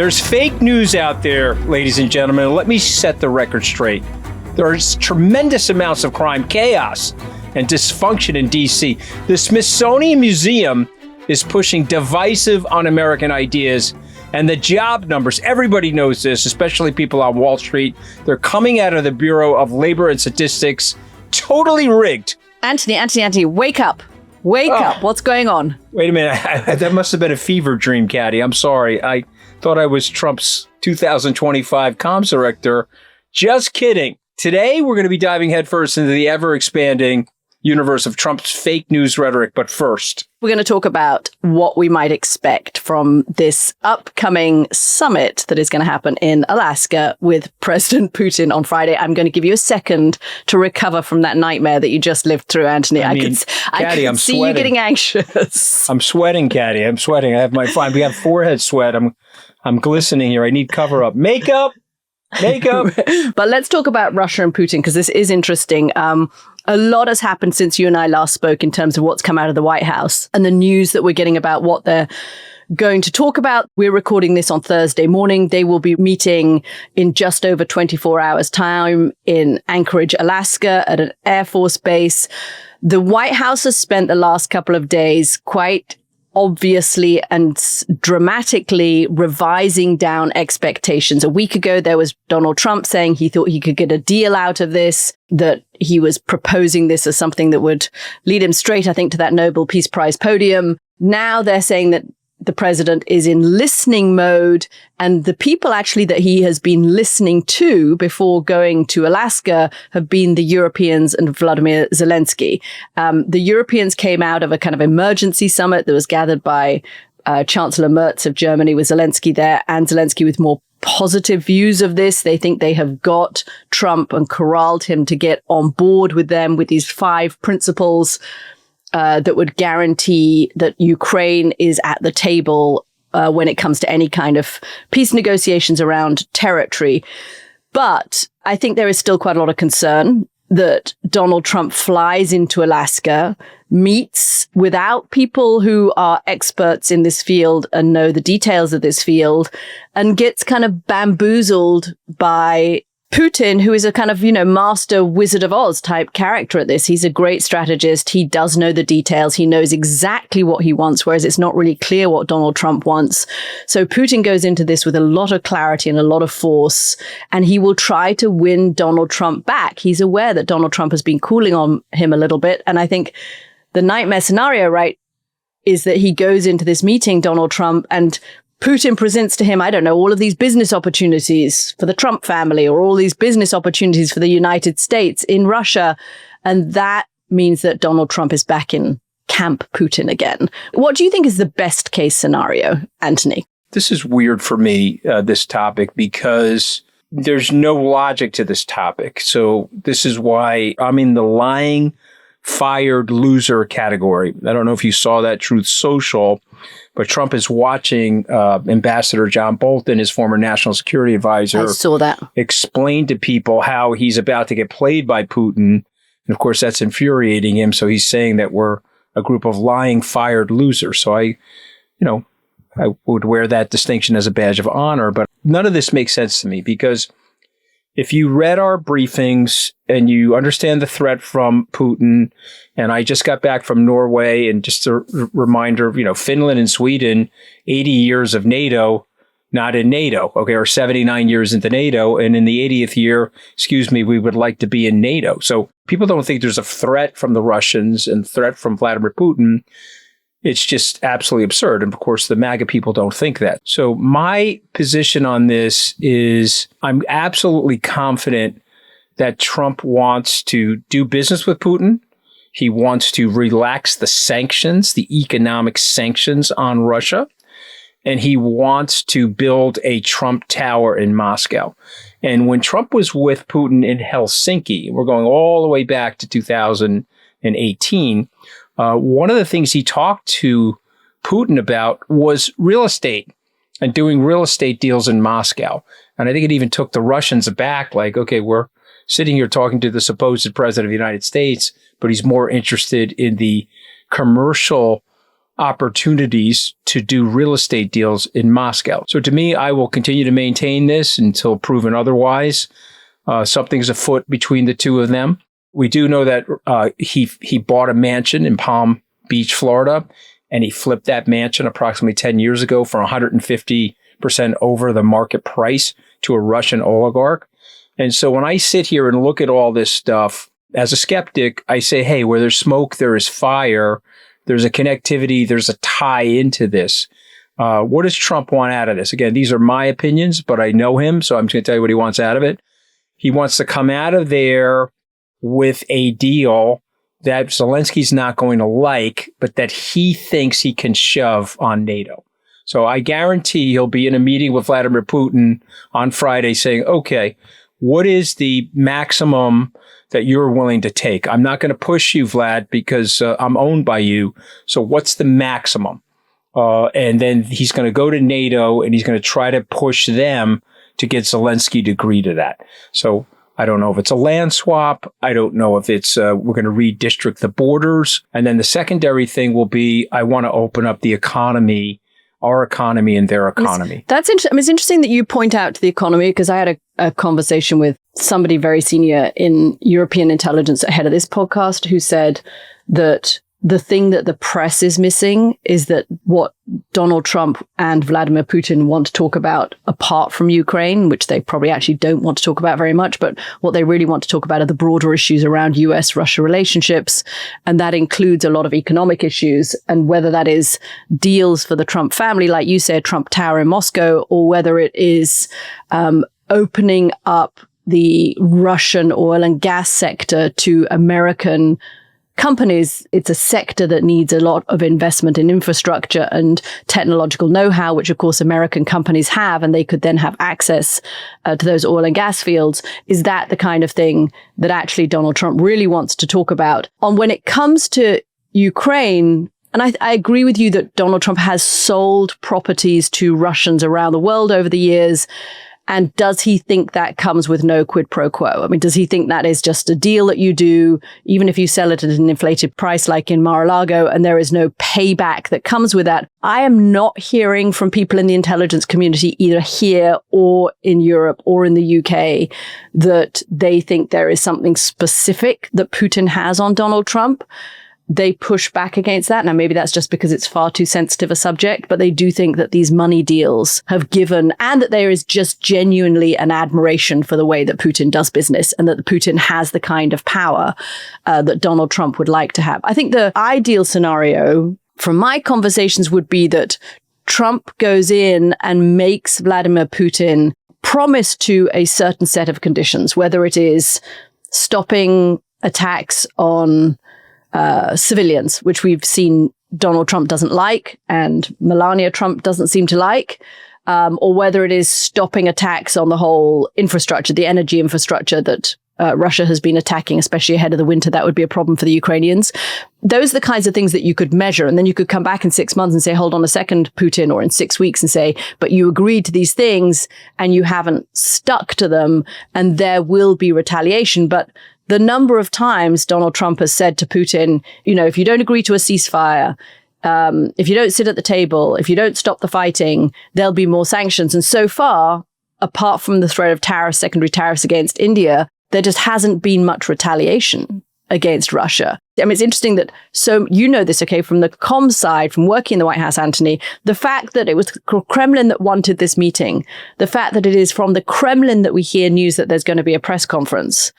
There's fake news out there, ladies and gentlemen. Let me set the record straight. There's tremendous amounts of crime, chaos, and dysfunction in D.C. The Smithsonian Museum is pushing divisive, un-American ideas, and the job numbers, everybody knows this, especially people on Wall Street, they're coming out of the Bureau of Labor and Statistics totally rigged. Anthony, wake up. Wake up. What's going on? Wait a minute. That must have been a fever dream, Katty. I'm sorry. I thought I was Trump's 2025 comms director. Just kidding. Today, we're going to be diving headfirst into the ever-expanding universe of Trump's fake news rhetoric. But first, we're going to talk about what we might expect from this upcoming summit that is going to happen in Alaska with President Putin on Friday. I'm going to give you a second to recover from that nightmare that you just lived through, Anthony. I could see you getting anxious. I'm sweating, Katty. I'm sweating. I have we have forehead sweat. I'm glistening here. I need cover up. Makeup. But let's talk about Russia and Putin, because this is interesting. A lot has happened since you and I last spoke in terms of what's come out of the White House and the news that we're getting about what they're going to talk about. We're recording this on Thursday morning. They will be meeting in just over 24 hours time in Anchorage, Alaska at an Air Force base. The White House has spent the last couple of days quite obviously and dramatically revising down expectations. A week ago, there was Donald Trump saying he thought he could get a deal out of this, that he was proposing this as something that would lead him straight, I think, to that Nobel Peace Prize podium. Now they're saying that the president is in listening mode, and the people actually that he has been listening to before going to Alaska have been the Europeans and Vladimir Zelensky. The Europeans came out of a kind of emergency summit that was gathered by Chancellor Merz of Germany with Zelensky there, and Zelensky with more positive views of this. They think they have got Trump and corralled him to get on board with them with these 5 principles that would guarantee that Ukraine is at the table when it comes to any kind of peace negotiations around territory. But I think there is still quite a lot of concern that Donald Trump flies into Alaska, meets without people who are experts in this field and know the details of this field, and gets kind of bamboozled by Putin, who is a kind of, master Wizard of Oz type character at this. He's a great strategist. He does know the details. He knows exactly what he wants, whereas it's not really clear what Donald Trump wants. So Putin goes into this with a lot of clarity and a lot of force, and he will try to win Donald Trump back. He's aware that Donald Trump has been cooling on him a little bit. And I think the nightmare scenario, right, is that he goes into this meeting, Donald Trump, and Putin presents to him, I don't know, all of these business opportunities for the Trump family or all these business opportunities for the United States in Russia. And that means that Donald Trump is back in Camp Putin again. What do you think is the best case scenario, Anthony? This is weird for me, this topic, because there's no logic to this topic. So this is why I'm in the lying, fired loser category. I don't know if you saw that Truth Social, but Trump is watching Ambassador John Bolton, his former national security advisor, I saw that, explain to people how he's about to get played by Putin. And of course, that's infuriating him. So he's saying that we're a group of lying, fired losers. So I would wear that distinction as a badge of honor. But none of this makes sense to me, because if you read our briefings and you understand the threat from Putin, and I just got back from Norway, and just a reminder, Finland and Sweden, 80 years of NATO, not in NATO, okay, or 79 years into NATO, and in the 80th year, we would like to be in NATO. So people don't think there's a threat from the Russians and threat from Vladimir Putin. It's just absolutely absurd. And of course, the MAGA people don't think that. So my position on this is I'm absolutely confident that Trump wants to do business with Putin. He wants to relax the sanctions, the economic sanctions on Russia. And he wants to build a Trump Tower in Moscow. And when Trump was with Putin in Helsinki, we're going all the way back to 2018, one of the things he talked to Putin about was real estate and doing real estate deals in Moscow. And I think it even took the Russians aback, like, okay, we're sitting here talking to the supposed president of the United States, but he's more interested in the commercial opportunities to do real estate deals in Moscow. So to me, I will continue to maintain this until proven otherwise. Something's afoot between the two of them. We do know that he bought a mansion in Palm Beach, Florida, and he flipped that mansion approximately 10 years ago for 150% over the market price to a Russian oligarch. And so when I sit here and look at all this stuff, as a skeptic, I say, hey, where there's smoke, there is fire. There's a connectivity. There's a tie into this. What does Trump want out of this? Again, these are my opinions, but I know him, so I'm just going to tell you what he wants out of it. He wants to come out of there with a deal that Zelensky's not going to like, but that he thinks he can shove on NATO. So I guarantee he'll be in a meeting with Vladimir Putin on Friday saying, okay, what is the maximum that you're willing to take? I'm not going to push you, Vlad, because I'm owned by you. So what's the maximum? And then he's going to go to NATO and he's going to try to push them to get Zelensky to agree to that. So I don't know if it's a land swap. I don't know if it's we're going to redistrict the borders. And then the secondary thing will be, I want to open up the economy, our economy and their economy. That's interesting. I mean, it's interesting that you point out to the economy, because I had a conversation with somebody very senior in European intelligence ahead of this podcast who said that the thing that the press is missing is that what Donald Trump and Vladimir Putin want to talk about apart from Ukraine, which they probably actually don't want to talk about very much, but what they really want to talk about are the broader issues around US-Russia relationships. And that includes a lot of economic issues, and whether that is deals for the Trump family, like you said, Trump Tower in Moscow, or whether it is opening up the Russian oil and gas sector to American companies. It's a sector that needs a lot of investment in infrastructure and technological know-how, which of course American companies have, and they could then have access to those oil and gas fields. Is that the kind of thing that actually Donald Trump really wants to talk about? When it comes to Ukraine, and I agree with you that Donald Trump has sold properties to Russians around the world over the years. And does he think that comes with no quid pro quo? I mean, does he think that is just a deal that you do, even if you sell it at an inflated price like in Mar-a-Lago, and there is no payback that comes with that? I am not hearing from people in the intelligence community, either here or in Europe or in the UK, that they think there is something specific that Putin has on Donald Trump. They push back against that. Now, maybe that's just because it's far too sensitive a subject, but they do think that these money deals have given, and that there is just genuinely an admiration for the way that Putin does business, and that Putin has the kind of power that Donald Trump would like to have. I think the ideal scenario from my conversations would be that Trump goes in and makes Vladimir Putin promise to a certain set of conditions, whether it is stopping attacks on civilians, which we've seen Donald Trump doesn't like and Melania Trump doesn't seem to like, or whether it is stopping attacks on the whole infrastructure, the energy infrastructure that Russia has been attacking, especially ahead of the winter. That would be a problem for the Ukrainians. Those are the kinds of things that you could measure. And then you could come back in 6 months and say, hold on a second, Putin, or in 6 weeks and say, but you agreed to these things and you haven't stuck to them, and there will be retaliation. But the number of times Donald Trump has said to Putin, you know, if you don't agree to a ceasefire, if you don't sit at the table, if you don't stop the fighting, there'll be more sanctions. And so far, apart from the threat of tariffs, secondary tariffs against India, there just hasn't been much retaliation against Russia. I mean, it's interesting that, so you know this, okay, from the comms side, from working in the White House, Anthony, the fact that it was the Kremlin that wanted this meeting, the fact that it is from the Kremlin that we hear news that there's going to be a press conference,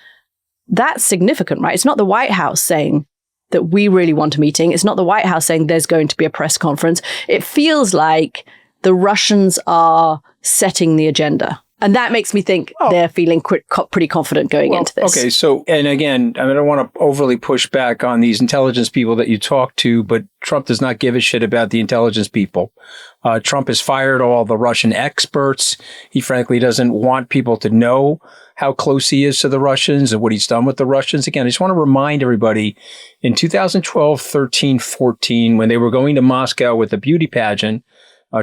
that's significant, right? It's not the White House saying that we really want a meeting. It's not the White House saying there's going to be a press conference. It feels like the Russians are setting the agenda. And that makes me think they're feeling pretty confident going into this. Okay, so, and again, I don't want to overly push back on these intelligence people that you talk to, but Trump does not give a shit about the intelligence people. Trump has fired all the Russian experts. He frankly doesn't want people to know how close he is to the Russians and what he's done with the Russians. Again, I just want to remind everybody, in 2012, 13, 14, when they were going to Moscow with the beauty pageant,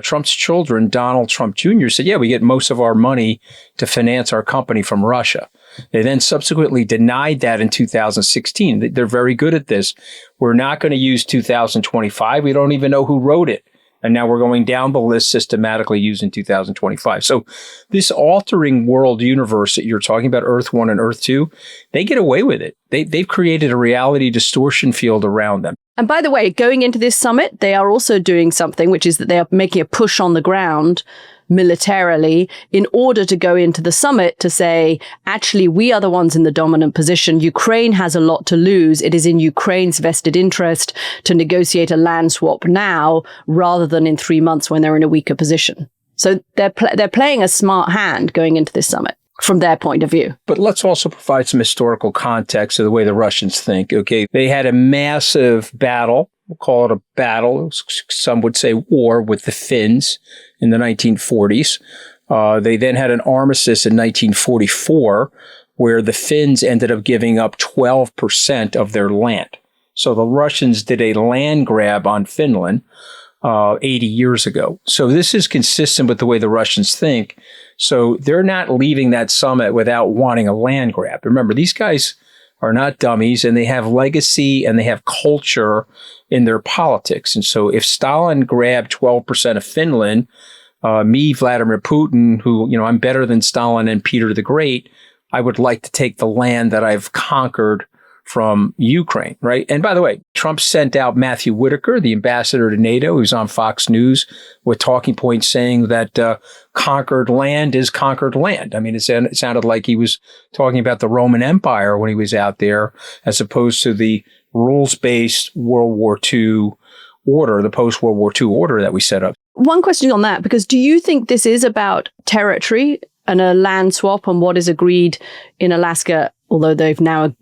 Trump's children, Donald Trump Jr., said, yeah, we get most of our money to finance our company from Russia. They then subsequently denied that in 2016. They're very good at this. We're not going to use 2025. We don't even know who wrote it. And now we're going down the list systematically using 2025. So this altering world universe that you're talking about, Earth 1 and Earth 2, they get away with it. They've created a reality distortion field around them. And by the way, going into this summit, they are also doing something, which is that they are making a push on the ground militarily in order to go into the summit to say, actually, we are the ones in the dominant position. Ukraine has a lot to lose. It is in Ukraine's vested interest to negotiate a land swap now rather than in 3 months when they're in a weaker position. So they're playing a smart hand going into this summit from their point of view. But let's also provide some historical context of the way the Russians think. Okay, they had a massive battle. We'll call it a battle. Some would say war with the Finns in the 1940s. They then had an armistice in 1944 where the Finns ended up giving up 12% of their land. So the Russians did a land grab on Finland 80 years ago. So this is consistent with the way the Russians think. So they're not leaving that summit without wanting a land grab. Remember, these guys are not dummies, and they have legacy and they have culture in their politics. And so if Stalin grabbed 12% of Finland, me, Vladimir Putin, who, I'm better than Stalin and Peter the Great, I would like to take the land that I've conquered from Ukraine, right? And by the way, Trump sent out Matthew Whitaker, the ambassador to NATO, who's on Fox News, with talking points saying that conquered land is conquered land. I mean, it sounded like he was talking about the Roman Empire when he was out there, as opposed to the rules-based World War II order, the post-World War II order that we set up. One question on that, because do you think this is about territory and a land swap and what is agreed in Alaska, although they've now,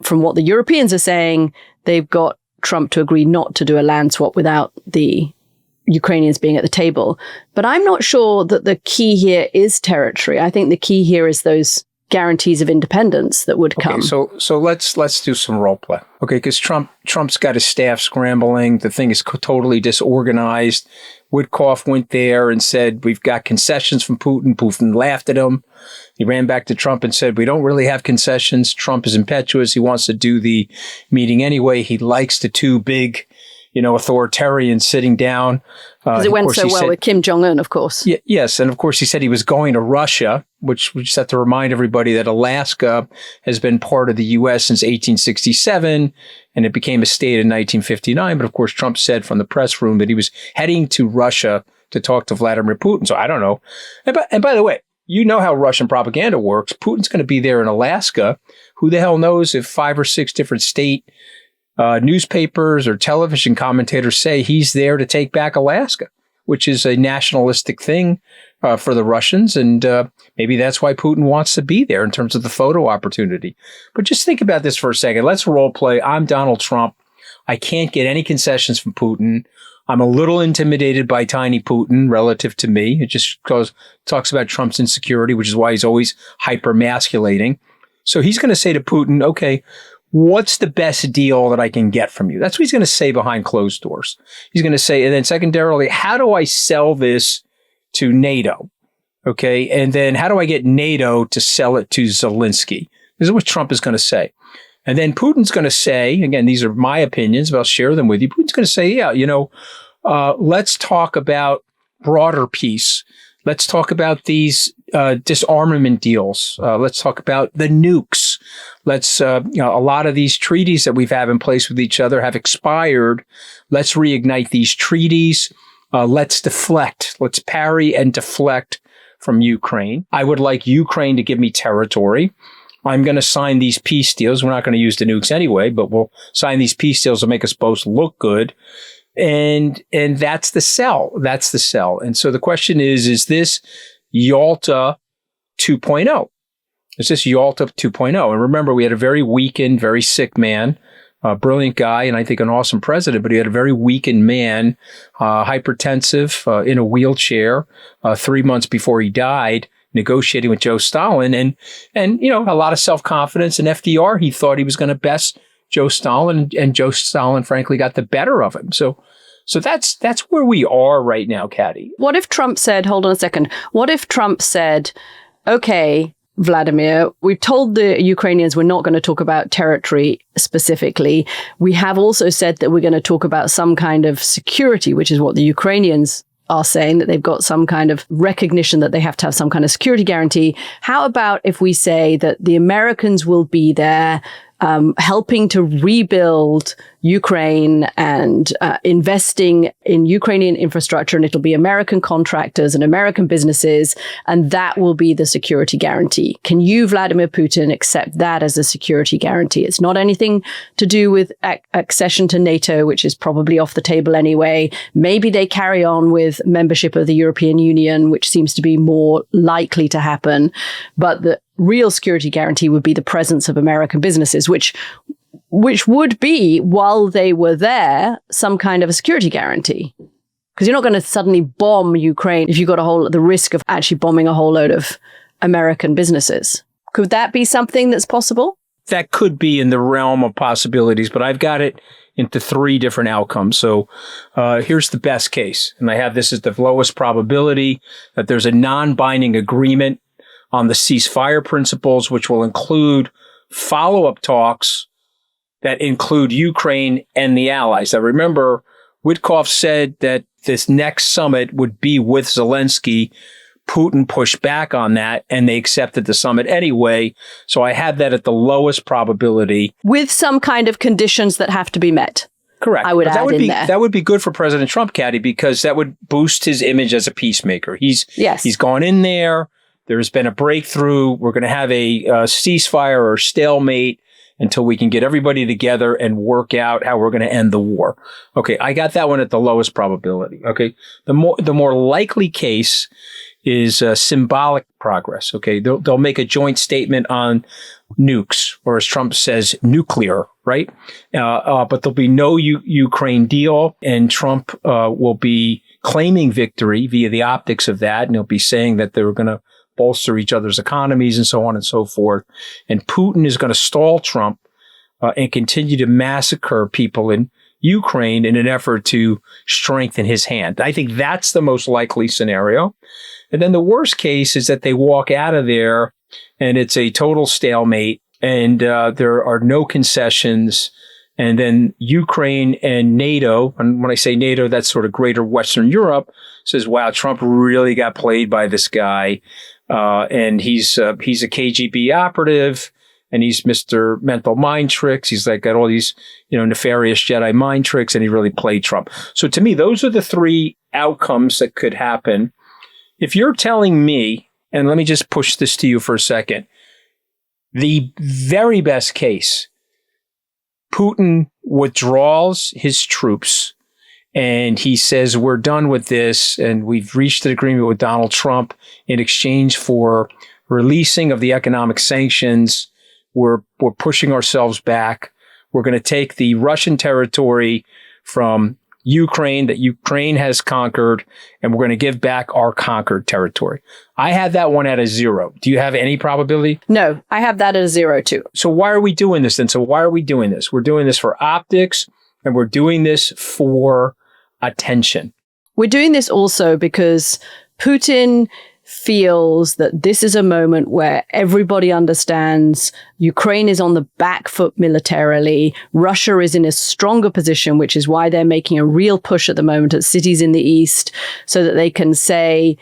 from what the Europeans are saying, they've got Trump to agree not to do a land swap without the Ukrainians being at the table. But I'm not sure that the key here is territory. I think the key here is those guarantees of independence that would come. Okay, so let's do some role play. Okay, because Trump's got his staff scrambling. The thing is totally disorganized. Witkoff went there and said, we've got concessions from Putin. Putin laughed at him. He ran back to Trump and said, we don't really have concessions. Trump is impetuous. He wants to do the meeting anyway. He likes the two big, authoritarians sitting down. Because it went so well with Kim Jong-un, of course. Yes. And of course, he said he was going to Russia, which we just have to remind everybody that Alaska has been part of the U.S. since 1867, and it became a state in 1959. But of course, Trump said from the press room that he was heading to Russia to talk to Vladimir Putin. So I don't know. And by the way, you know how Russian propaganda works. Putin's going to be there in Alaska. Who the hell knows if 5 or 6 different state newspapers or television commentators say he's there to take back Alaska, which is a nationalistic thing for the Russians. And maybe that's why Putin wants to be there in terms of the photo opportunity. But just think about this for a second. Let's role play. I'm Donald Trump. I can't get any concessions from Putin. I'm a little intimidated by tiny Putin relative to me. It just talks about Trump's insecurity, which is why he's always hyper-masculating. So he's going to say to Putin, okay, what's the best deal that I can get from you? That's what he's going to say behind closed doors. He's going to say, and then secondarily, how do I sell this to NATO? Okay. And then how do I get NATO to sell it to Zelensky? This is what Trump is going to say. And then Putin's going to say, again, these are my opinions, but I'll share them with you. Putin's going to say, let's talk about broader peace. Let's talk about these disarmament deals. Let's talk about the nukes. Let's, a lot of these treaties that we've had in place with each other have expired. Let's reignite these treaties. Let's deflect. Let's parry and deflect from Ukraine. I would like Ukraine to give me territory. I'm going to sign these peace deals. We're not going to use the nukes anyway, but we'll sign these peace deals to make us both look good. And that's the sell. That's the sell. And so the question is this Yalta 2.0? Is this Yalta 2.0? And remember, we had a very weakened, very sick man, a brilliant guy, and I think an awesome president, but he had a very weakened man, hypertensive, in a wheelchair, 3 months before he died, negotiating with Joe Stalin, and a lot of self-confidence. And FDR, he thought he was going to best Joe Stalin, and Joe Stalin, frankly, got the better of him. So that's where we are right now, Katty. What if Trump said, hold on a second, what if Trump said, okay, Vladimir. We've told the Ukrainians we're not going to talk about territory specifically. We have also said that we're going to talk about some kind of security, which is what the Ukrainians are saying, that they've got some kind of recognition that they have to have some kind of security guarantee. How about if we say that the Americans will be there helping to rebuild Ukraine and investing in Ukrainian infrastructure, and it'll be American contractors and American businesses, and that will be the security guarantee. Can you, Vladimir Putin, accept that as a security guarantee? It's not anything to do with accession to NATO, which is probably off the table anyway. Maybe they carry on with membership of the European Union, which seems to be more likely to happen. But the real security guarantee would be the presence of American businesses, which would be, while they were there, some kind of a security guarantee. Because you're not going to suddenly bomb Ukraine if you've got the risk of actually bombing a whole load of American businesses. Could that be something that's possible? That could be in the realm of possibilities, but I've got it into three different outcomes. So here's the best case. And I have this as the lowest probability, that there's a non-binding agreement on the ceasefire principles, which will include follow-up talks that include Ukraine and the allies. Now, remember, Witkoff said that this next summit would be with Zelensky. Putin pushed back on that, and they accepted the summit anyway. So I had that at the lowest probability. With some kind of conditions that have to be met. Correct. I would add in there. That would be good for President Trump, Katty, because that would boost his image as a peacemaker. He's gone in there. There's been a breakthrough. We're going to have a ceasefire or stalemate until we can get everybody together and work out how we're going to end the war. Okay, I got that one at the lowest probability. Okay, the more likely case is symbolic progress. Okay, they'll make a joint statement on nukes, or as Trump says, nuclear, right? But there'll be no Ukraine deal, and Trump will be claiming victory via the optics of that, and he'll be saying that they were going to bolster each other's economies and so on and so forth. And Putin is going to stall Trump and continue to massacre people in Ukraine in an effort to strengthen his hand. I think that's the most likely scenario. And then the worst case is that they walk out of there and it's a total stalemate and there are no concessions. And then Ukraine and NATO, and when I say NATO, that's sort of greater Western Europe, says, wow, Trump really got played by this guy. And he's a KGB operative, and he's Mr. Mental Mind Tricks. He's like got all these, nefarious Jedi mind tricks, and he really played Trump. So to me, those are the three outcomes that could happen. If you're telling me, and let me just push this to you for a second, the very best case, Putin withdraws his troops and he says, we're done with this, and we've reached an agreement with Donald Trump in exchange for releasing of the economic sanctions. We're pushing ourselves back. We're going to take the Russian territory from Ukraine that Ukraine has conquered, and we're going to give back our conquered territory. I had that one at a 0. Do you have any probability? No, I have that at a 0 too. So why are we doing this then? So why are we doing this? We're doing this for optics, and we're doing this for attention. We're doing this also because Putin feels that this is a moment where everybody understands Ukraine is on the back foot militarily. Russia is in a stronger position, which is why they're making a real push at the moment at cities in the east so that they can say,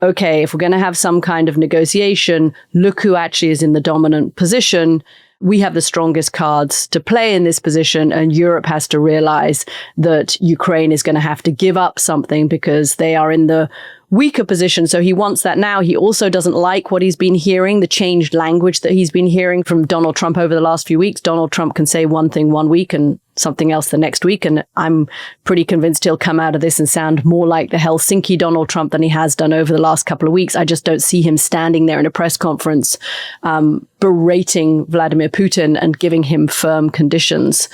okay, if we're going to have some kind of negotiation, look who actually is in the dominant position. We have the strongest cards to play in this position, and Europe has to realize that Ukraine is going to have to give up something because they are in the weaker position. So he wants that now. He also doesn't like what he's been hearing, the changed language that he's been hearing from Donald Trump over the last few weeks. Donald Trump can say one thing one week and something else the next week. And I'm pretty convinced he'll come out of this and sound more like the Helsinki Donald Trump than he has done over the last couple of weeks. I just don't see him standing there in a press conference berating Vladimir Putin and giving him firm conditions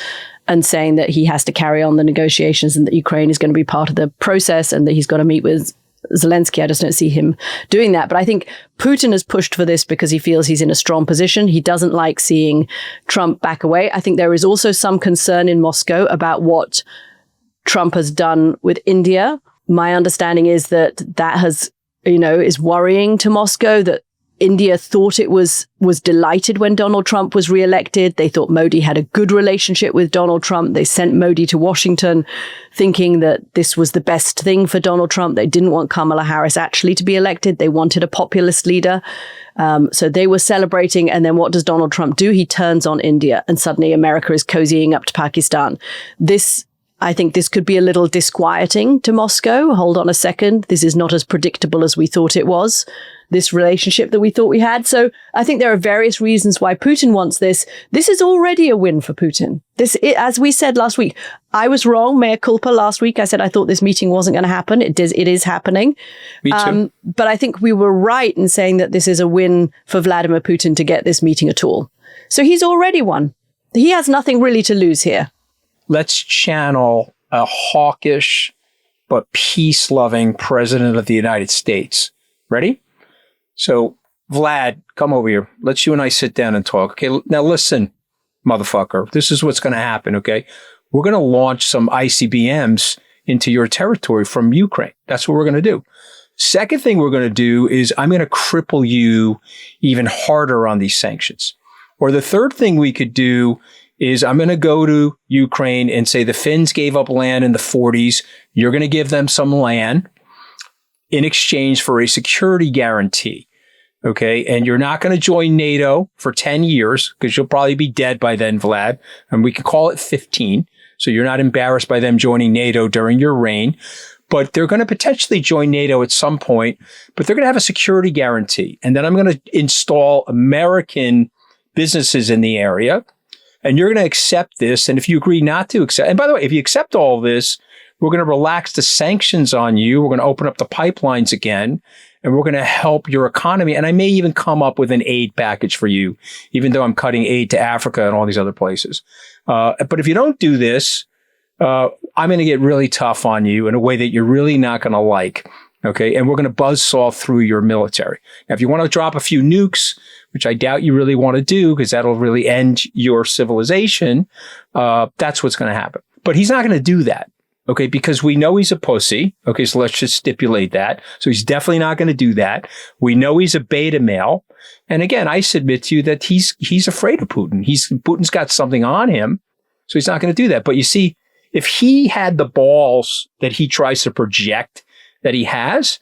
and saying that he has to carry on the negotiations and that Ukraine is going to be part of the process and that he's got to meet with Zelensky. I just don't see him doing that. But I think Putin has pushed for this because he feels he's in a strong position. He doesn't like seeing Trump back away. I think there is also some concern in Moscow about what Trump has done with India. My understanding is that has, is worrying to Moscow, that India thought it was delighted when Donald Trump was reelected. They thought Modi had a good relationship with Donald Trump. They sent Modi to Washington thinking that this was the best thing for Donald Trump. They didn't want Kamala Harris actually to be elected. They wanted a populist leader. So they were celebrating. And then what does Donald Trump do? He turns on India, and suddenly America is cozying up to Pakistan. I think this could be a little disquieting to Moscow. Hold on a second. This is not as predictable as we thought it was, this relationship that we thought we had. So I think there are various reasons why Putin wants this. This is already a win for Putin. As we said last week, I was wrong, mea culpa last week. I said I thought this meeting wasn't going to happen. It is happening. Me too. But I think we were right in saying that this is a win for Vladimir Putin to get this meeting at all. So he's already won. He has nothing really to lose here. Let's channel a hawkish but peace-loving president of the United States. Ready? So, Vlad, come over here. Let's you and I sit down and talk. Okay, now listen, motherfucker. This is what's going to happen, okay? We're going to launch some ICBMs into your territory from Ukraine. That's what we're going to do. Second thing we're going to do is I'm going to cripple you even harder on these sanctions. Or the third thing we could do is I'm going to go to Ukraine and say the Finns gave up land in the 40s. You're going to give them some land in exchange for a security guarantee. Okay. And you're not going to join NATO for 10 years because you'll probably be dead by then, Vlad. And we could call it 15. So you're not embarrassed by them joining NATO during your reign. But they're going to potentially join NATO at some point, but they're going to have a security guarantee. And then I'm going to install American businesses in the area. And you're going to accept this. And if you agree not to accept, and by the way, if you accept all this, we're going to relax the sanctions on you. We're going to open up the pipelines again, and we're going to help your economy. And I may even come up with an aid package for you, even though I'm cutting aid to Africa and all these other places. But if you don't do this, I'm going to get really tough on you in a way that you're really not going to like. Okay. And we're going to buzzsaw through your military. Now, if you want to drop a few nukes, which I doubt you really want to do because that'll really end your civilization, that's what's going to happen. But he's not going to do that, okay, because we know he's a pussy. Okay, so let's just stipulate that. So he's definitely not going to do that. We know he's a beta male. And again, I submit to you that he's afraid of Putin. Putin's got something on him, so he's not going to do that. But you see, if he had the balls that he tries to project that he has,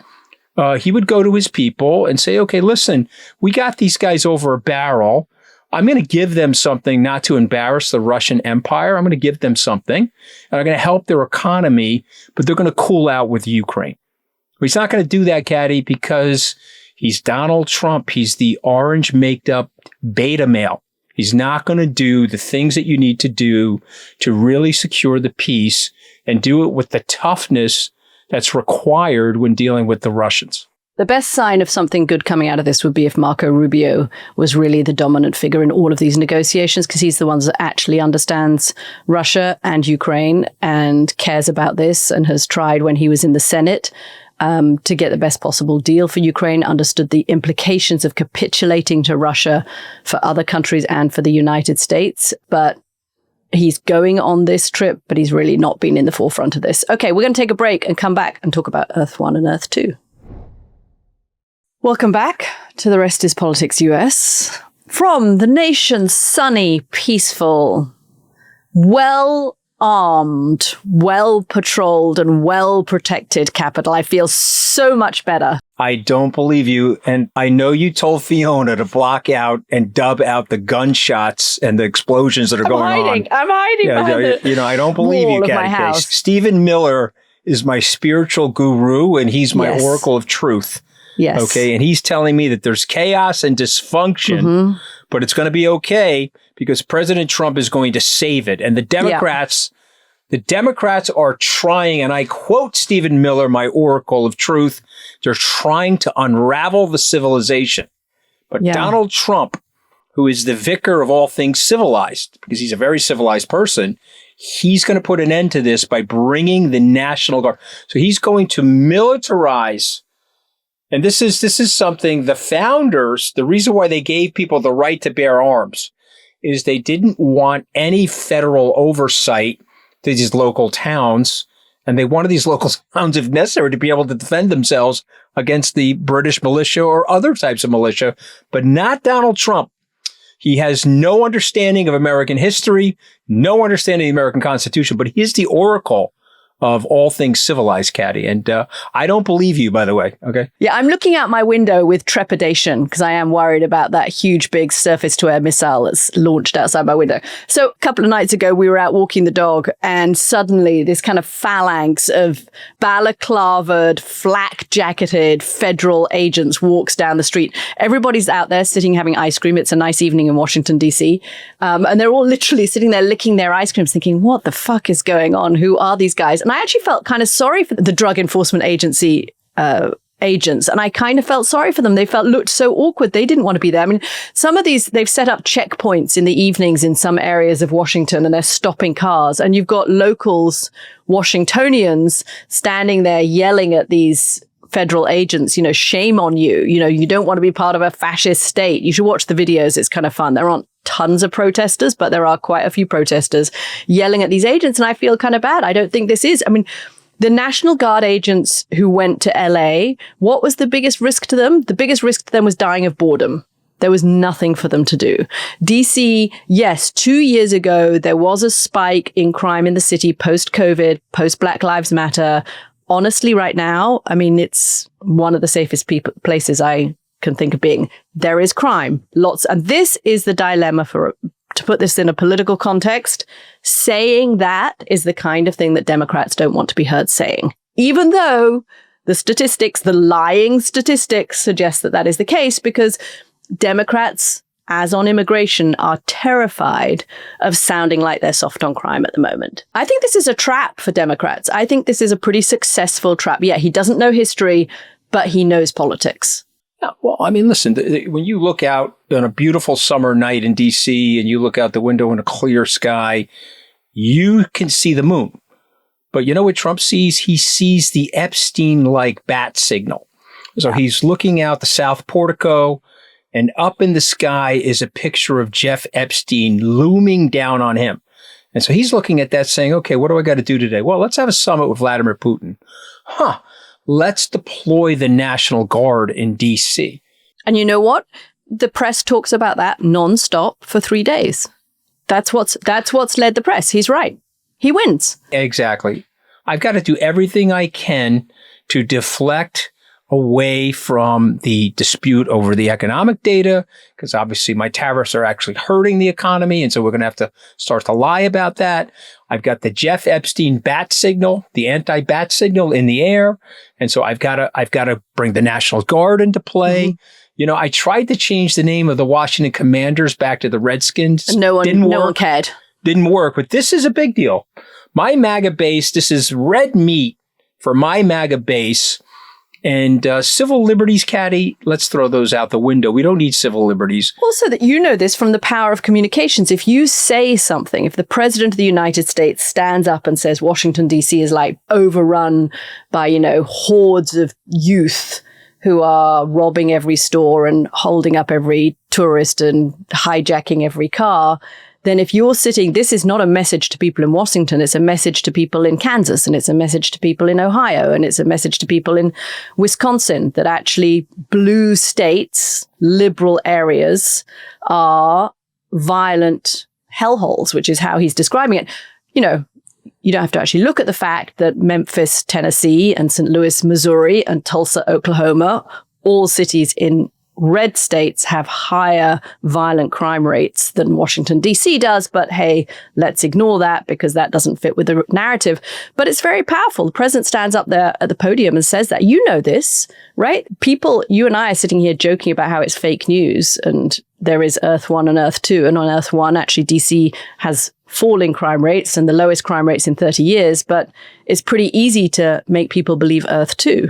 he would go to his people and say, okay, listen, we got these guys over a barrel. I'm going to give them something not to embarrass the Russian Empire. I'm going to give them something, and I'm going to help their economy, but they're going to cool out with Ukraine. But he's not going to do that, Katty, because he's Donald Trump. He's the orange maked-up beta male. He's not going to do the things that you need to do to really secure the peace and do it with the toughness that's required when dealing with the Russians. The best sign of something good coming out of this would be if Marco Rubio was really the dominant figure in all of these negotiations, because he's the one that actually understands Russia and Ukraine and cares about this and has tried when he was in the Senate to get the best possible deal for Ukraine, understood the implications of capitulating to Russia for other countries and for the United States. But he's going on this trip, but he's really not been in the forefront of this. Okay, we're going to take a break and come back and talk about Earth 1 and Earth 2. Welcome back to The Rest is Politics US. From the nation's sunny, peaceful, well-armed, well-patrolled, and well-protected capital, I feel so much better. I don't believe you. And I know you told Fiona to block out and dub out the gunshots and the explosions that are going on. I'm hiding behind the I don't believe you, Katty Case. Stephen Miller is my spiritual guru, and he's my oracle of truth. Yes. Okay. And he's telling me that there's chaos and dysfunction, but it's going to be okay because President Trump is going to save it. And the Democrats are trying, and I quote Stephen Miller, my oracle of truth, they're trying to unravel the civilization. But Donald Trump, who is the vicar of all things civilized, because he's a very civilized person, he's going to put an end to this by bringing the National Guard. So he's going to militarize. And this is something the founders, the reason why they gave people the right to bear arms is they didn't want any federal oversight to these local towns And they wanted these local towns, if necessary, to be able to defend themselves against the British militia or other types of militia, but not Donald Trump. He has no understanding of American history, no understanding of the American Constitution, but he's the oracle of all things civilized, Katty. And I don't believe you, by the way. Okay. Yeah, I'm looking out my window with trepidation because I am worried about that huge, big surface-to-air missile that's launched outside my window. So a couple of nights ago, we were out walking the dog, and suddenly this kind of phalanx of balaclavaed, flak-jacketed federal agents walks down the street. Everybody's out there sitting having ice cream. It's a nice evening in Washington, D.C. And they're all literally sitting there licking their ice creams thinking, what the fuck is going on? Who are these guys? And I actually felt kind of sorry for the Drug Enforcement Agency agents. And I kind of felt sorry for them. They looked so awkward. They didn't want to be there. I mean, some of these, they've set up checkpoints in the evenings in some areas of Washington, and they're stopping cars. And you've got locals, Washingtonians, standing there yelling at these federal agents, shame on you. You don't want to be part of a fascist state. You should watch the videos. It's kind of fun. There aren't tons of protesters, but there are quite a few protesters yelling at these agents. And I feel kind of bad. I don't think this is, the National Guard agents who went to LA, what was the biggest risk to them? The biggest risk to them was dying of boredom. There was nothing for them to do. DC, yes, 2 years ago, there was a spike in crime in the city post-COVID, post-Black Lives Matter. Honestly, right now, it's one of the safest places I can think of being. There is crime, lots. And this is the dilemma to put this in a political context. Saying that is the kind of thing that Democrats don't want to be heard saying. Even though the statistics, the lying statistics suggest that is the case, because Democrats, as on immigration, are terrified of sounding like they're soft on crime at the moment. I think this is a trap for Democrats. I think this is a pretty successful trap. Yeah, he doesn't know history, but he knows politics. Yeah, well, listen, when you look out on a beautiful summer night in D.C. and you look out the window in a clear sky, you can see the moon. But you know what Trump sees? He sees the Epstein-like bat signal. So he's looking out the South Portico, and up in the sky is a picture of Jeff Epstein looming down on him. And so he's looking at that saying, okay, what do I got to do today? Well, let's have a summit with Vladimir Putin. Let's deploy the National Guard in D.C. And you know what? The press talks about that nonstop for 3 days. That's what's led the press. He's right. He wins. Exactly. I've got to do everything I can to deflect away from the dispute over the economic data, because obviously my tariffs are actually hurting the economy. And so we're going to have to start to lie about that. I've got the Jeff Epstein bat signal, the anti-bat signal in the air. And so I've got to bring the National Guard into play. Mm-hmm. I tried to change the name of the Washington Commanders back to the Redskins. No one cared. Didn't work, but this is a big deal. My MAGA base, this is red meat for my MAGA base. And civil liberties, Katty, let's throw those out the window. We don't need civil liberties. Also, that this from the power of communications. If you say something, if the president of the United States stands up and says Washington, D.C. is like overrun by, hordes of youth who are robbing every store and holding up every tourist and hijacking every car, then if you're sitting, this is not a message to people in Washington, it's a message to people in Kansas, and it's a message to people in Ohio, and it's a message to people in Wisconsin, that actually blue states, liberal areas, are violent hellholes, which is how he's describing it. You don't have to actually look at the fact that Memphis, Tennessee, and St. Louis, Missouri, and Tulsa, Oklahoma, all cities in red states, have higher violent crime rates than Washington, D.C. does. But hey, let's ignore that because that doesn't fit with the narrative. But it's very powerful. The president stands up there at the podium and says that. You know this, right? People, you and I are sitting here joking about how it's fake news and there is Earth 1 and Earth 2. And on Earth 1, actually, D.C. has falling crime rates and the lowest crime rates in 30 years. But it's pretty easy to make people believe Earth 2.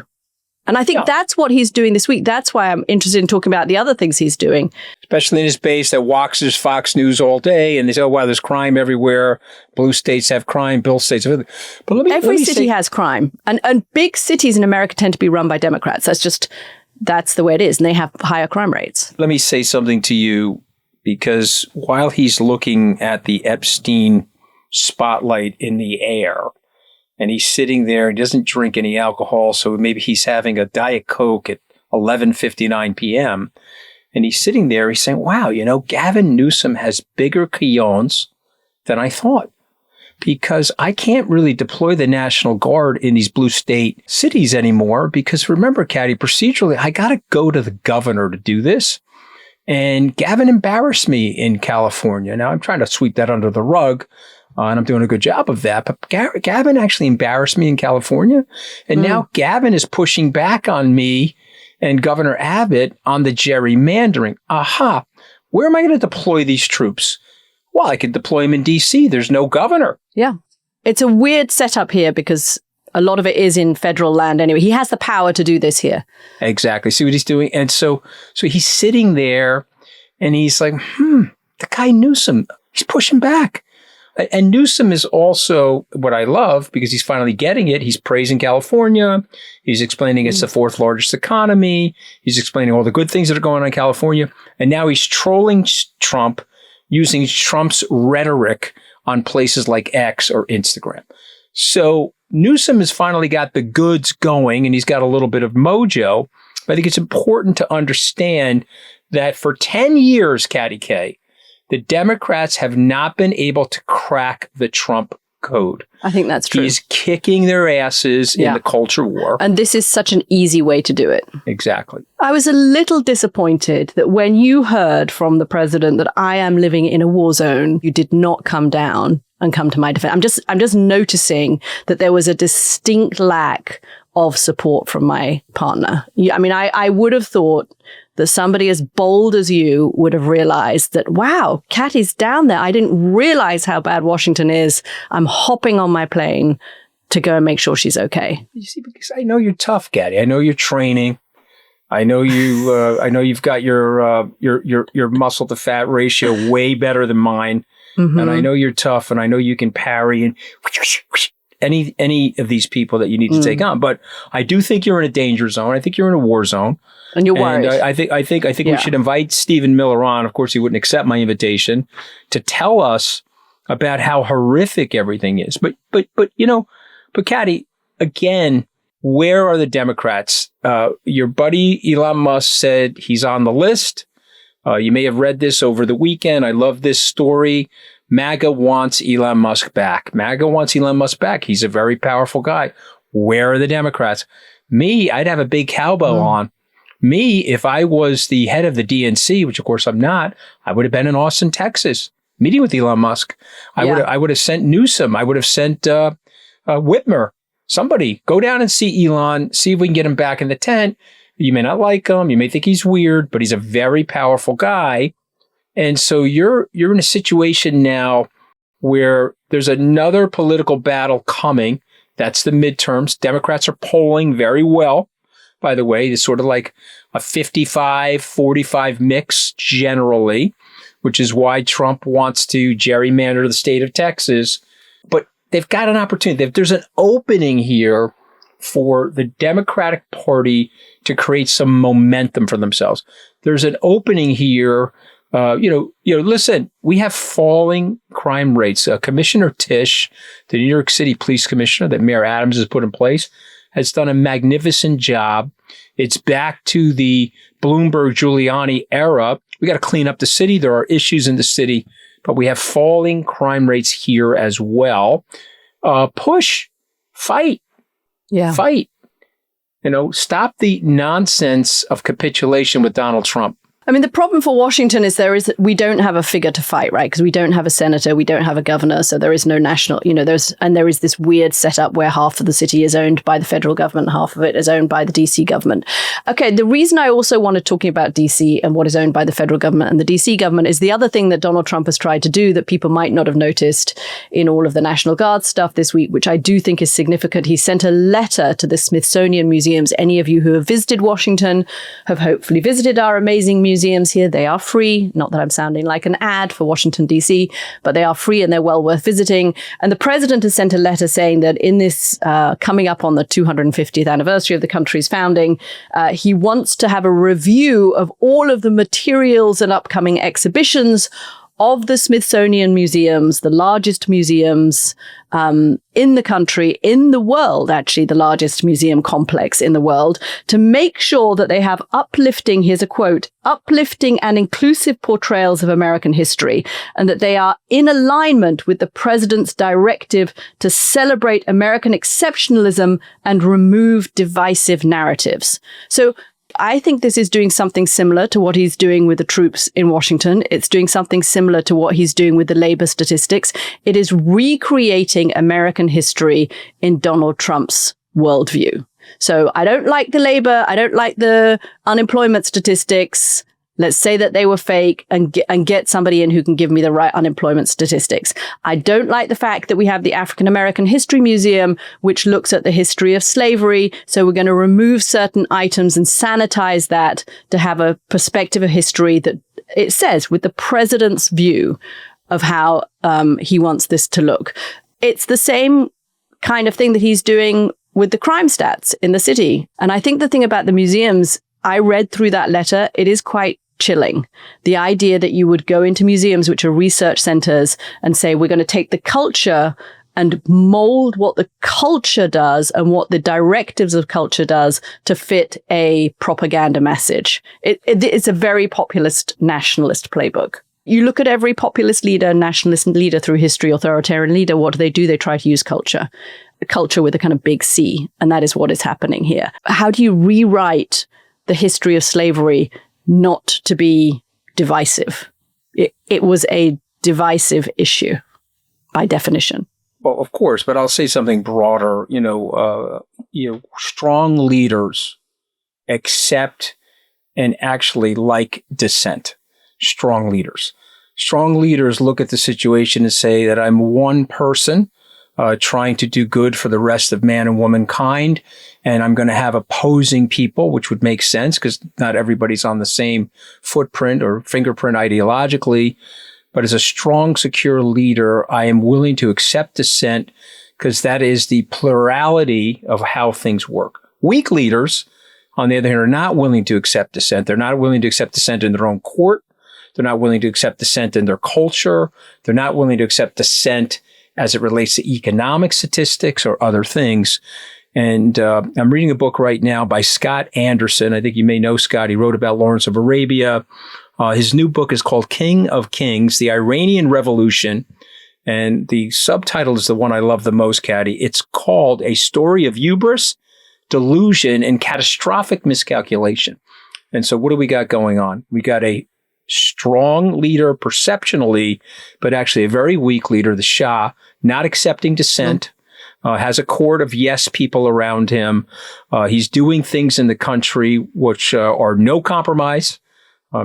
And I think that's what he's doing this week. That's why I'm interested in talking about the other things he's doing. Especially in his base that watches Fox News all day. And they say, oh, wow, there's crime everywhere. Blue states have crime. Blue states have... But every city has crime. And big cities in America tend to be run by Democrats. That's the way it is. And they have higher crime rates. Let me say something to you, because while he's looking at the Epstein spotlight in the air, and he's sitting there. He doesn't drink any alcohol, so maybe he's having a Diet Coke at 11:59 p.m., and he's sitting there. He's saying, wow, Gavin Newsom has bigger quillones than I thought, because I can't really deploy the National Guard in these blue state cities anymore. Because remember, Katty, procedurally, I got to go to the governor to do this. And Gavin embarrassed me in California. Now, I'm trying to sweep that under the rug, and I'm doing a good job of that. But Gavin actually embarrassed me in California. And now Gavin is pushing back on me and Governor Abbott on the gerrymandering. Aha. Where am I going to deploy these troops? Well, I could deploy them in D.C. There's no governor. Yeah. It's a weird setup here because a lot of it is in federal land anyway. He has the power to do this here. Exactly. See what he's doing? And so he's sitting there and he's like, the guy Newsom, he's pushing back. And Newsom is also what I love, because he's finally getting it. He's praising California. He's explaining it's the fourth largest economy. He's explaining all the good things that are going on in California. And now he's trolling Trump using Trump's rhetoric on places like X or Instagram. So Newsom has finally got the goods going, and he's got a little bit of mojo. But I think it's important to understand that for 10 years, Katty K, the Democrats have not been able to crack the Trump code. I think that's true. He's kicking their asses in the culture war. And this is such an easy way to do it. Exactly. I was a little disappointed that when you heard from the president that I am living in a war zone, you did not come down and come to my defense. I'm just noticing that there was a distinct lack of support from my partner. I mean, I would have thought that somebody as bold as you would have realized that, wow, Katty's down there. I didn't realize how bad Washington is. I'm hopping on my plane to go and make sure she's okay. You see, because I know you're tough, Katty. I know you're training. I know you. I know you've got your muscle to fat ratio way better than mine. Mm-hmm. And I know you're tough, and I know you can parry and any of these people that you need to take on. But I do think you're in a danger zone. I think you're in a war zone. And you're worried. And I think we should invite Stephen Miller on. Of course, he wouldn't accept my invitation to tell us about how horrific everything is. But Katty, again, where are the Democrats? Your buddy Elon Musk said he's on the list. You may have read this over the weekend. I love this story. MAGA wants Elon Musk back. MAGA wants Elon Musk back. He's a very powerful guy. Where are the Democrats? Me, I'd have a big cowbell on. Me, if I was the head of the DNC, which of course I'm not, I would have been in Austin, Texas, meeting with Elon Musk. I would have sent Newsom. I would have sent Whitmer. Somebody go down and see Elon, see if we can get him back in the tent. You may not like him. You may think he's weird, but he's a very powerful guy. And so you're in a situation now where there's another political battle coming. That's the midterms. Democrats are polling very well. By the way, it's sort of like a 55-45 mix generally, which is why Trump wants to gerrymander the state of Texas. But they've got an opportunity. There's an opening here for the Democratic Party to create some momentum for themselves. There's an opening here. Listen, we have falling crime rates. Commissioner Tisch, the New York City Police Commissioner that Mayor Adams has put in place, has done a magnificent job. It's back to the Bloomberg-Giuliani era. We got to clean up the city. There are issues in the city, but we have falling crime rates here as well. Push, fight, fight. Stop the nonsense of capitulation with Donald Trump. I mean, the problem for Washington is we don't have a figure to fight, right? Because we don't have a senator, we don't have a governor, so there is no national, there is this weird setup where half of the city is owned by the federal government, half of it is owned by the DC government. Okay, the reason I also wanted talking about DC and what is owned by the federal government and the DC government is the other thing that Donald Trump has tried to do that people might not have noticed in all of the National Guard stuff this week, which I do think is significant. He sent a letter to the Smithsonian museums. Any of you who have visited Washington have hopefully visited our amazing museums here. They are free. Not that I'm sounding like an ad for Washington, D.C., but they are free and they're well worth visiting. And the president has sent a letter saying that in this coming up on the 250th anniversary of the country's founding, he wants to have a review of all of the materials and upcoming exhibitions of the Smithsonian museums, the largest museums in the country, in the world, actually, the largest museum complex in the world, to make sure that they have uplifting, here's a quote, uplifting and inclusive portrayals of American history, and that they are in alignment with the president's directive to celebrate American exceptionalism and remove divisive narratives. So I think this is doing something similar to what he's doing with the troops in Washington. It's doing something similar to what he's doing with the labor statistics. It is recreating American history in Donald Trump's worldview. So I don't like the labor. I don't like the unemployment statistics. Let's say that they were fake and get somebody in who can give me the right unemployment statistics. I don't like the fact that we have the African American History Museum, which looks at the history of slavery. So we're going to remove certain items and sanitize that to have a perspective of history that it says with the president's view of how he wants this to look. It's the same kind of thing that he's doing with the crime stats in the city. And I think the thing about the museums, I read through that letter, it is quite chilling. The idea that you would go into museums, which are research centers, and say, we're going to take the culture and mold what the culture does and what the directives of culture does to fit a propaganda message. It's a very populist nationalist playbook. You look at every populist leader, nationalist leader through history, authoritarian leader, what do? They try to use culture. Culture with a kind of big C. And that is what is happening here. How do you rewrite the history of slavery not to be divisive? It was a divisive issue by definition. Well, of course, but I'll say something broader. Strong leaders accept and actually like dissent. Strong leaders look at the situation and say that I'm one person trying to do good for the rest of man and womankind. And I'm going to have opposing people, which would make sense because not everybody's on the same footprint or fingerprint ideologically. But as a strong, secure leader, I am willing to accept dissent because that is the plurality of how things work. Weak leaders, on the other hand, are not willing to accept dissent. They're not willing to accept dissent in their own court. They're not willing to accept dissent in their culture. They're not willing to accept dissent as it relates to economic statistics or other things. And I'm reading a book right now by Scott Anderson. I think you may know Scott. He wrote about Lawrence of Arabia. His new book is called King of Kings, The Iranian Revolution. And the subtitle is the one I love the most, Katty. It's called A Story of Hubris, Delusion, and Catastrophic Miscalculation. And so what do we got going on? We got a strong leader perceptionally, but actually a very weak leader, the Shah, not accepting dissent, has a court of yes people around him. He's doing things in the country which are no compromise,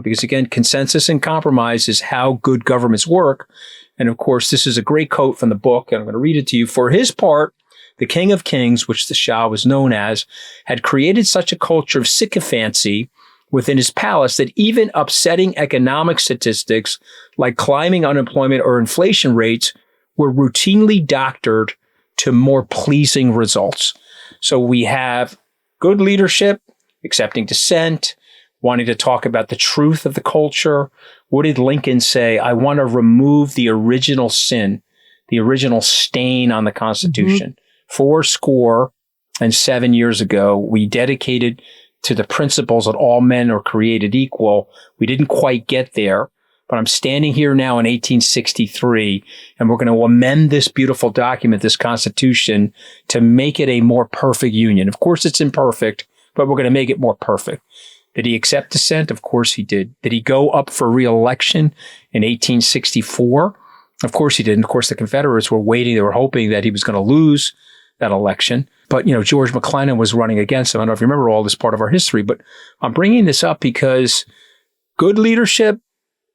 because again, consensus and compromise is how good governments work. And of course, this is a great quote from the book, and I'm going to read it to you. For his part, the King of Kings, which the Shah was known as, had created such a culture of sycophancy within his palace that even upsetting economic statistics like climbing unemployment or inflation rates were routinely doctored to more pleasing results. So we have good leadership, accepting dissent, wanting to talk about the truth of the culture. What did Lincoln say? I want to remove the original sin, the original stain on the Constitution. 407 years ago, we dedicated to the principles that all men are created equal. We didn't quite get there, but I'm standing here now in 1863, and we're going to amend this beautiful document, this Constitution, to make it a more perfect union. Of course, it's imperfect, but we're going to make it more perfect. Did he accept dissent? Of course he did. Did he go up for re-election in 1864? Of course he did. And of course, the Confederates were waiting. They were hoping that he was going to lose that election. But, George McClellan was running against him. I don't know if you remember all this part of our history, but I'm bringing this up because good leadership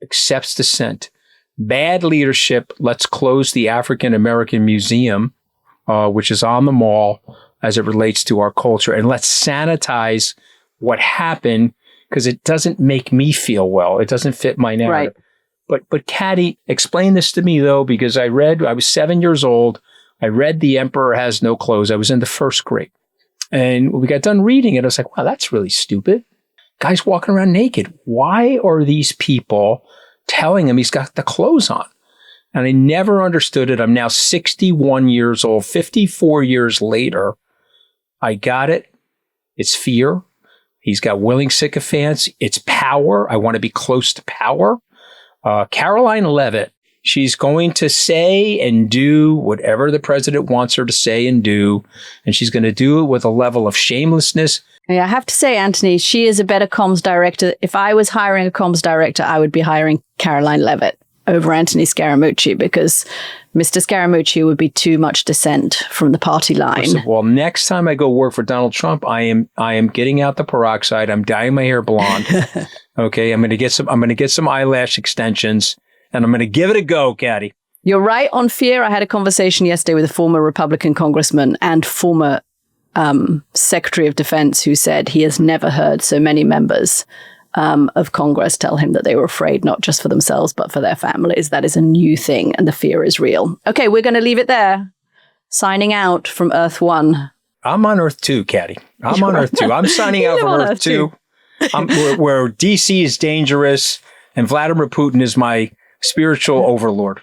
accepts dissent. Bad leadership, let's close the African American Museum, which is on the mall as it relates to our culture. And let's sanitize what happened because it doesn't make me feel well. It doesn't fit my narrative. Right. But Katty, explain this to me, though, because I was 7 years old. I read The Emperor Has No Clothes. I was in the first grade. And when we got done reading it, I was like, wow, that's really stupid. Guys walking around naked. Why are these people telling him he's got the clothes on. And I never understood it. I'm now 61 years old, 54 years later. I got it. It's fear. He's got willing sycophants. It's power. I want to be close to power. Caroline Leavitt, she's going to say and do whatever the president wants her to say and do. And she's going to do it with a level of shamelessness. Yeah, I have to say, Anthony, she is a better comms director. If I was hiring a comms director, I would be hiring Caroline Leavitt over Anthony Scaramucci, because Mr. Scaramucci would be too much dissent from the party line. Well, next time I go work for Donald Trump, I am getting out the peroxide. I'm dyeing my hair blonde. Okay, I'm going to get some eyelash extensions, and I'm going to give it a go, Katty. You're right on fear. I had a conversation yesterday with a former Republican congressman and former Secretary of Defense who said he has never heard so many members of Congress tell him that they were afraid, not just for themselves, but for their families. That is a new thing, and the fear is real. Okay, we're going to leave it there. Signing out from Earth 1. I'm on Earth 2, Katty. I'm on Earth 2. I'm signing out from Earth 2. Where DC is dangerous and Vladimir Putin is my spiritual overlord.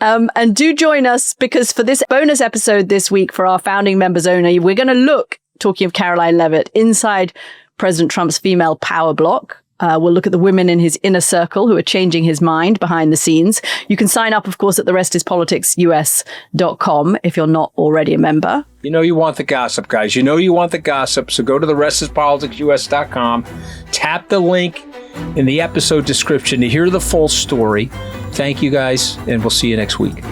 And do join us, because for this bonus episode this week for our founding members only, we're going to look, talking of Caroline Leavitt, inside President Trump's female power block. We'll look at the women in his inner circle who are changing his mind behind the scenes. You can sign up, of course, at therestispoliticsus.com if you're not already a member. You know you want the gossip, guys. You know you want the gossip. So go to therestispoliticsus.com, tap the link in the episode description to hear the full story. Thank you, guys, and we'll see you next week.